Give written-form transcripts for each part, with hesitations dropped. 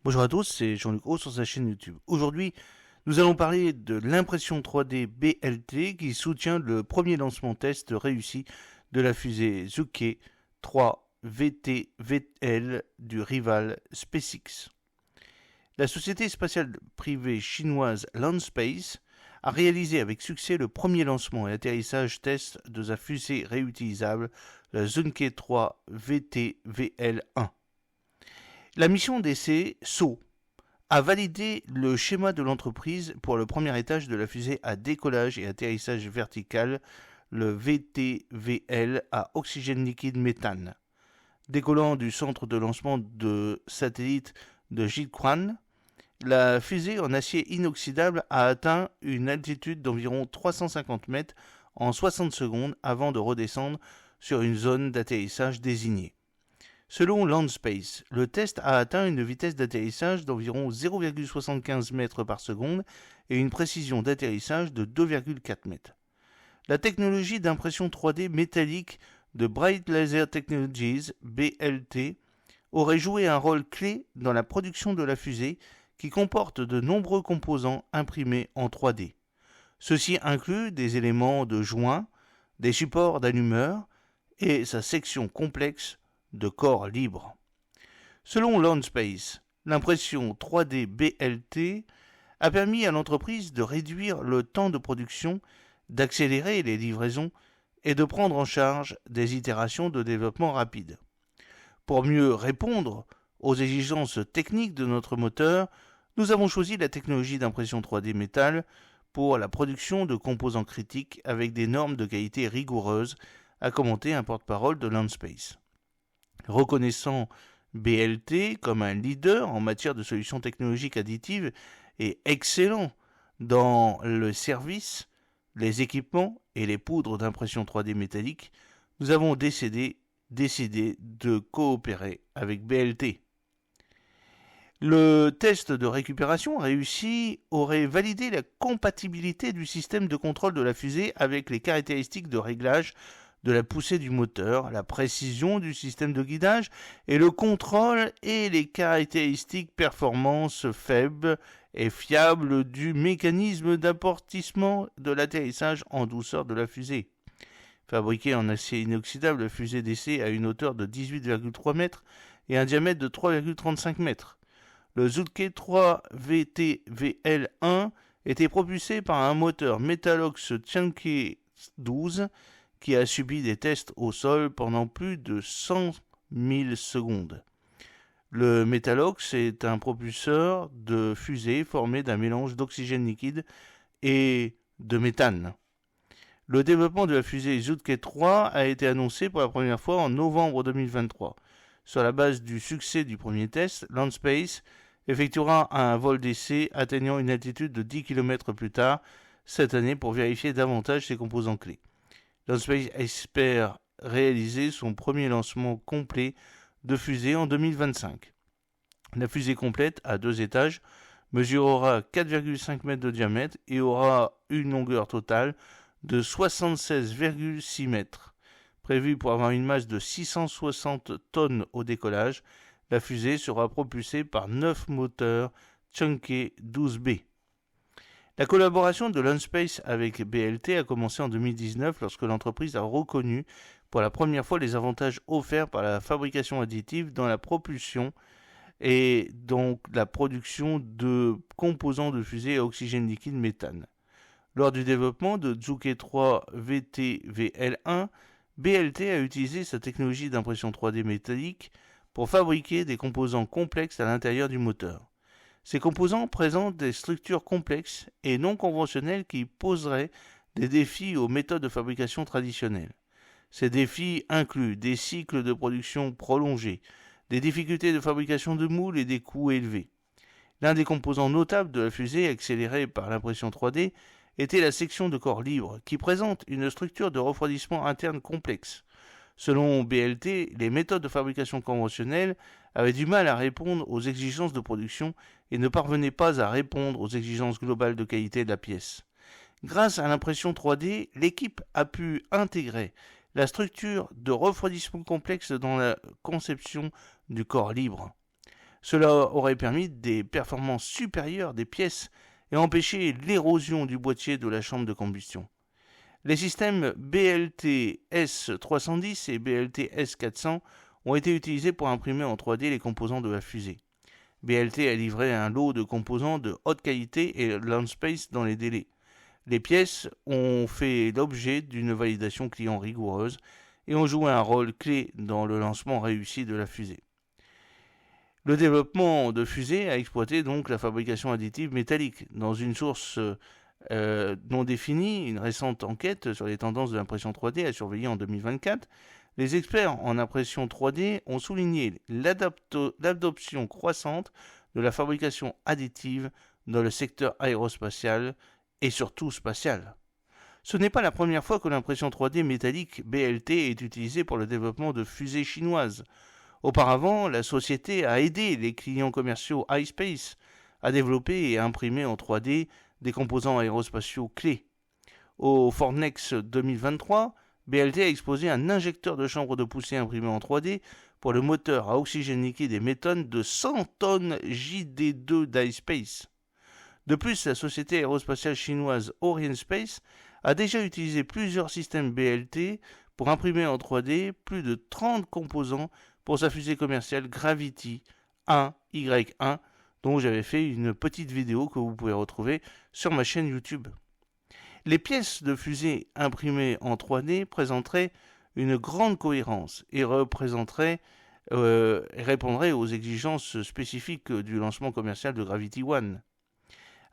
Bonjour à tous, c'est Jean-Luc Haut sur sa chaîne YouTube. Aujourd'hui, nous allons parler de l'impression 3D BLT qui soutient le premier lancement test réussi de la fusée Zhuke 3 VTVL du rival SpaceX. La société spatiale privée chinoise Landspace a réalisé avec succès le premier lancement et atterrissage test de sa fusée réutilisable, la Zhuke 3 VTVL1. La mission d'essai SO a validé le schéma de l'entreprise pour le premier étage de la fusée à décollage et atterrissage vertical, le VTVL à oxygène liquide méthane. Décollant du centre de lancement de satellite de Jiuquan, la fusée en acier inoxydable a atteint une altitude d'environ 350 mètres en 60 secondes avant de redescendre sur une zone d'atterrissage désignée. Selon Landspace, le test a atteint une vitesse d'atterrissage d'environ 0,75 mètres par seconde et une précision d'atterrissage de 2,4 mètres. La technologie d'impression 3D métallique de Bright Laser Technologies, BLT, aurait joué un rôle clé dans la production de la fusée qui comporte de nombreux composants imprimés en 3D. Ceci inclut des éléments de joint, des supports d'allumeurs et sa section complexe de corps libre. Selon Landspace, l'impression 3D BLT a permis à l'entreprise de réduire le temps de production, d'accélérer les livraisons et de prendre en charge des itérations de développement rapide. Pour mieux répondre aux exigences techniques de notre moteur, nous avons choisi la technologie d'impression 3D métal pour la production de composants critiques avec des normes de qualité rigoureuses, a commenté un porte-parole de Landspace. Reconnaissant BLT comme un leader en matière de solutions technologiques additives et excellent dans le service, les équipements et les poudres d'impression 3D métallique, nous avons décidé de coopérer avec BLT. Le test de récupération réussi aurait validé la compatibilité du système de contrôle de la fusée avec les caractéristiques de réglage de la poussée du moteur, la précision du système de guidage et le contrôle et les caractéristiques performance faibles et fiables du mécanisme d'amortissement de l'atterrissage en douceur de la fusée. Fabriquée en acier inoxydable, la fusée d'essai a une hauteur de 18,3 mètres et un diamètre de 3,35 mètres. Le Zhuke 3 VTVL1 était propulsé par un moteur Metalox Chunky 12 qui a subi des tests au sol pendant plus de 100 000 secondes. Le Metalox est un propulseur de fusée formé d'un mélange d'oxygène liquide et de méthane. Le développement de la fusée Zhuke 3 a été annoncé pour la première fois en novembre 2023. Sur la base du succès du premier test, Landspace effectuera un vol d'essai atteignant une altitude de 10 km plus tard cette année pour vérifier davantage ses composants clés. Landspace espère réaliser son premier lancement complet de fusée en 2025. La fusée complète, à 2 étages, mesurera 4,5 mètres de diamètre et aura une longueur totale de 76,6 mètres. Prévue pour avoir une masse de 660 tonnes au décollage, la fusée sera propulsée par 9 moteurs Chunky 12B. La collaboration de Landspace avec BLT a commencé en 2019 lorsque l'entreprise a reconnu pour la première fois les avantages offerts par la fabrication additive dans la propulsion et donc la production de composants de fusée à oxygène liquide méthane. Lors du développement de Zhuke 3 VTVL1, BLT a utilisé sa technologie d'impression 3D métallique pour fabriquer des composants complexes à l'intérieur du moteur. Ces composants présentent des structures complexes et non conventionnelles qui poseraient des défis aux méthodes de fabrication traditionnelles. Ces défis incluent des cycles de production prolongés, des difficultés de fabrication de moules et des coûts élevés. L'un des composants notables de la fusée accélérée par l'impression 3D était la section de corps libre, qui présente une structure de refroidissement interne complexe. Selon BLT, les méthodes de fabrication conventionnelles avaient du mal à répondre aux exigences de production et ne parvenaient pas à répondre aux exigences globales de qualité de la pièce. Grâce à l'impression 3D, l'équipe a pu intégrer la structure de refroidissement complexe dans la conception du corps libre. Cela aurait permis des performances supérieures des pièces et empêché l'érosion du boîtier de la chambre de combustion. Les systèmes BLT-S310 et BLT-S400 ont été utilisés pour imprimer en 3D les composants de la fusée. BLT a livré un lot de composants de haute qualité et Landspace dans les délais. Les pièces ont fait l'objet d'une validation client rigoureuse et ont joué un rôle clé dans le lancement réussi de la fusée. Le développement de fusées a exploité donc la fabrication additive métallique. Dans une source non définie, une récente enquête sur les tendances de l'impression 3D à surveiller en 2024, les experts en impression 3D ont souligné l'adoption croissante de la fabrication additive dans le secteur aérospatial et surtout spatial. Ce n'est pas la première fois que l'impression 3D métallique BLT est utilisée pour le développement de fusées chinoises. Auparavant, la société a aidé les clients commerciaux iSpace à développer et à imprimer en 3D des composants aérospatiaux clés. Au Fornex 2023, BLT a exposé un injecteur de chambre de poussée imprimé en 3D pour le moteur à oxygène liquide et méthane de 100 tonnes JD2 d'iSpace. De plus, la société aérospatiale chinoise Orionspace a déjà utilisé plusieurs systèmes BLT pour imprimer en 3D plus de 30 composants pour sa fusée commerciale Gravity 1Y1, dont j'avais fait une petite vidéo que vous pouvez retrouver sur ma chaîne YouTube. Les pièces de fusée imprimées en 3D présenteraient une grande cohérence et répondraient aux exigences spécifiques du lancement commercial de Gravity One.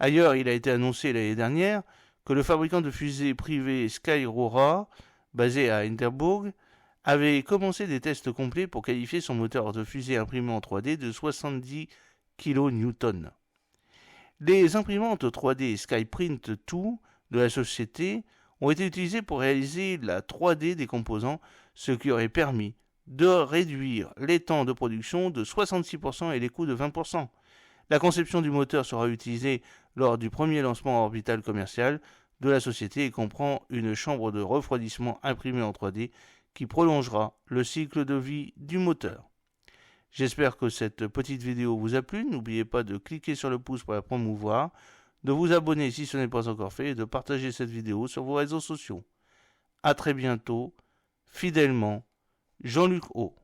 Ailleurs, il a été annoncé l'année dernière que le fabricant de fusées privé Skyrora, basé à Hinterburg, avait commencé des tests complets pour qualifier son moteur de fusée imprimé en 3D de 70 kN. Les imprimantes 3D Skyprint 2 de la société ont été utilisées pour réaliser la 3D des composants, ce qui aurait permis de réduire les temps de production de 66% et les coûts de 20%. La conception du moteur sera utilisée lors du premier lancement orbital commercial de la société et comprend une chambre de refroidissement imprimée en 3D qui prolongera le cycle de vie du moteur. J'espère que cette petite vidéo vous a plu. N'oubliez pas de cliquer sur le pouce pour la promouvoir, de vous abonner si ce n'est pas encore fait et de partager cette vidéo sur vos réseaux sociaux. A très bientôt, fidèlement, Jean-Luc O.